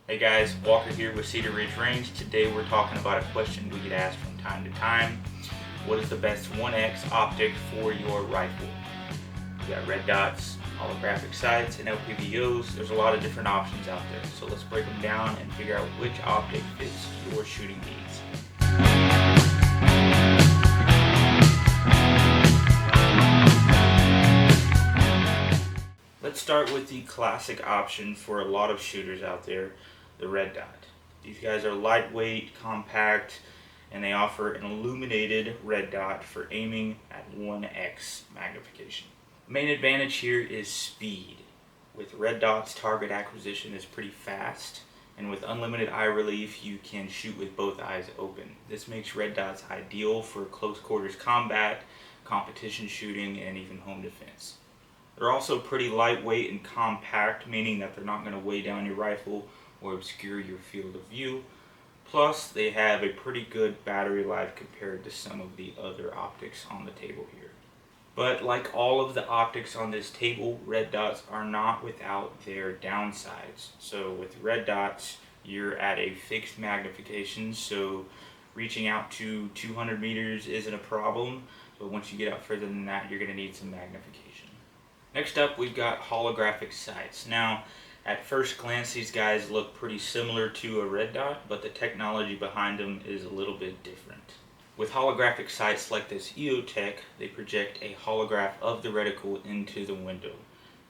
Hey guys, Walker here with Cedar Ridge Range. Today we're talking about a question we get asked from time to time. What is the best 1X optic for your rifle? We got red dots, holographic sights, and LPVOs. There's a lot of different options out there. So let's break them down and figure out which optic fits your shooting needs. Let's start with the classic option for a lot of shooters out there, the red dot. These guys are lightweight, compact, and they offer an illuminated red dot for aiming at 1x magnification. The main advantage here is speed. With red dots, target acquisition is pretty fast, and with unlimited eye relief, you can shoot with both eyes open. This makes red dots ideal for close quarters combat, competition shooting, and even home defense. They're also pretty lightweight and compact, meaning that they're not going to weigh down your rifle or obscure your field of view. Plus, they have a pretty good battery life compared to some of the other optics on the table here. But like all of the optics on this table, red dots are not without their downsides. So with red dots, you're at a fixed magnification, so reaching out to 200 meters isn't a problem, but once you get out further than that, you're going to need some magnification. Next up, we've got holographic sights. Now, at first glance, these guys look pretty similar to a red dot, but the technology behind them is a little bit different. With holographic sights like this EOTech, they project a holograph of the reticle into the window.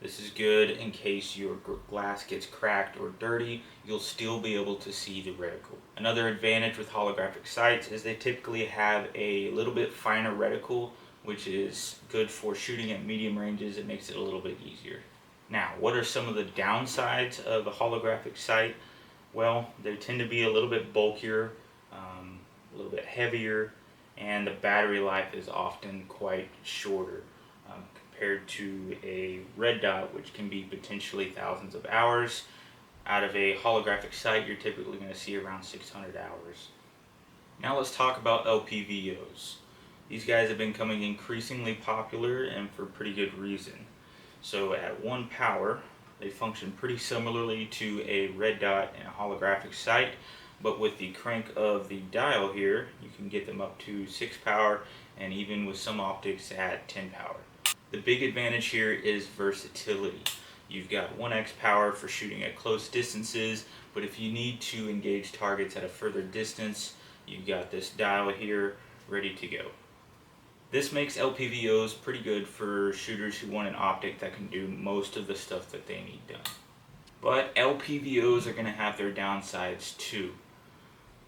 This is good in case your glass gets cracked or dirty, you'll still be able to see the reticle. Another advantage with holographic sights is they typically have a little bit finer reticle, which is good for shooting at medium ranges. It makes it a little bit easier. Now, what are some of the downsides of a holographic sight? Well, they tend to be a little bit bulkier, a little bit heavier, and the battery life is often quite shorter compared to a red dot, which can be potentially thousands of hours. Out of a holographic sight, you're typically going to see around 600 hours. Now let's talk about LPVOs. These guys have been becoming increasingly popular, and for pretty good reason. So at 1 power, they function pretty similarly to a red dot and a holographic sight, but with the crank of the dial here, you can get them up to 6 power, and even with some optics at 10 power. The big advantage here is versatility. You've got 1x power for shooting at close distances, but if you need to engage targets at a further distance, you've got this dial here ready to go. This makes LPVOs pretty good for shooters who want an optic that can do most of the stuff that they need done. But LPVOs are going to have their downsides too.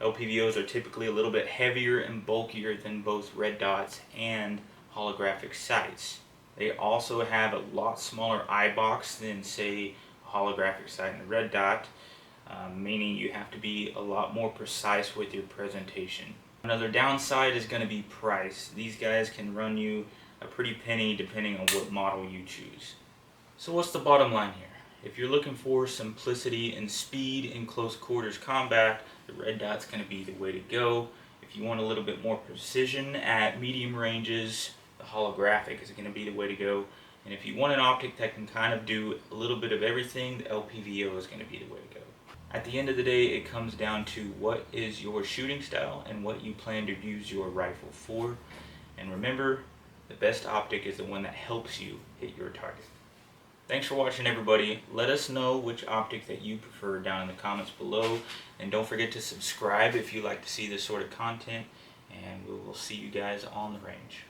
LPVOs are typically a little bit heavier and bulkier than both red dots and holographic sights. They also have a lot smaller eye box than, say, a holographic sight and a red dot, meaning you have to be a lot more precise with your presentation. Another downside is going to be price. These guys can run you a pretty penny depending on what model you choose. So what's the bottom line here? If you're looking for simplicity and speed in close quarters combat, the red dot's going to be the way to go. If you want a little bit more precision at medium ranges, the holographic is going to be the way to go. And if you want an optic that can kind of do a little bit of everything, the LPVO is going to be the way to go. At the end of the day, it comes down to what is your shooting style and what you plan to use your rifle for. And remember, the best optic is the one that helps you hit your target. Thanks for watching, everybody. Let us know which optic that you prefer down in the comments below. And don't forget to subscribe if you like to see this sort of content. And we will see you guys on the range.